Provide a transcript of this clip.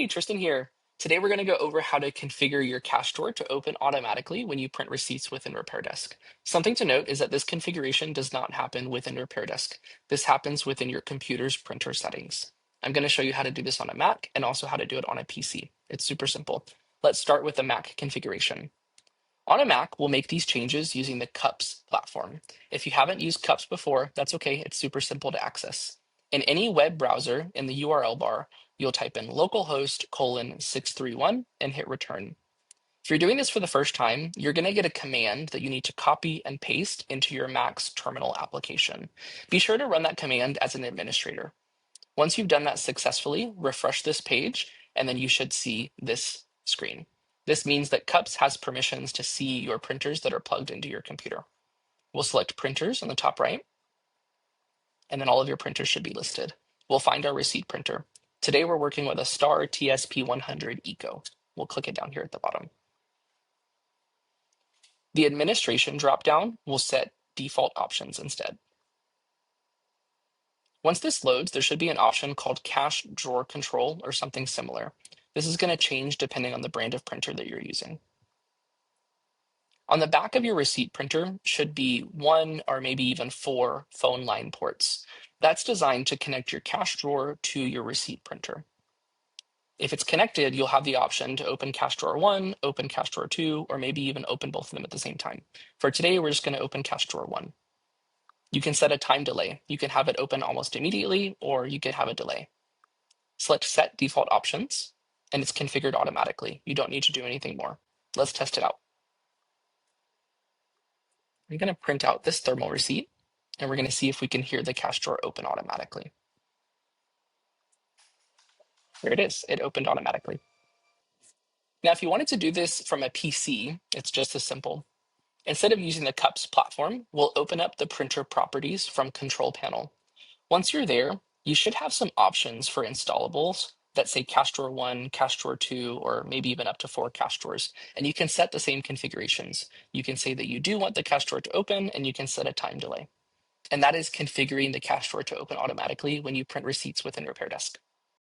Hey, Tristan here. Today we're going to go over how to configure your cash drawer to open automatically when you print receipts within RepairDesk. Something to note is that this configuration does not happen within RepairDesk. This happens within your computer's printer settings. I'm going to show you how to do this on a Mac and also how to do it on a PC. It's super simple. Let's start with the Mac configuration. On a Mac, we'll make these changes using the Cups platform. If you haven't used Cups before, that's okay. It's super simple to access. In any web browser, in the URL bar, you'll type in localhost :631 and hit return. If you're doing this for the first time, you're going to get a command that you need to copy and paste into your Mac's terminal application. Be sure to run that command as an administrator. Once you've done that successfully, refresh this page, and then you should see this screen. This means that Cups has permissions to see your printers that are plugged into your computer. We'll select printers on the top right, and then all of your printers should be listed. We'll find our receipt printer. Today we're working with a Star TSP100 Eco. We'll click it down here at the bottom. The administration dropdown will set default options instead. Once this loads, there should be an option called Cash Drawer Control or something similar. This is going to change depending on the brand of printer that you're using. On the back of your receipt printer should be 1 or maybe even 4 phone line ports. That's designed to connect your cash drawer to your receipt printer. If it's connected, you'll have the option to open Cash Drawer 1, open Cash Drawer 2, or maybe even open both of them at the same time. For today, we're just going to open Cash Drawer 1. You can set a time delay. You can have it open almost immediately, or you could have a delay. Select Set Default Options, and it's configured automatically. You don't need to do anything more. Let's test it out. I'm going to print out this thermal receipt, and we're going to see if we can hear the cash drawer open automatically. Here it is. It opened automatically. Now, if you wanted to do this from a PC, it's just as simple. Instead of using the Cups platform, we'll open up the printer properties from Control Panel. Once you're there, you should have some options for installables that say Cash Drawer 1, Cash Drawer 2, or maybe even up to 4 cash drawers. And you can set the same configurations. You can say that you do want the cash drawer to open, and you can set a time delay. And that is configuring the cash drawer to open automatically when you print receipts within RepairDesk.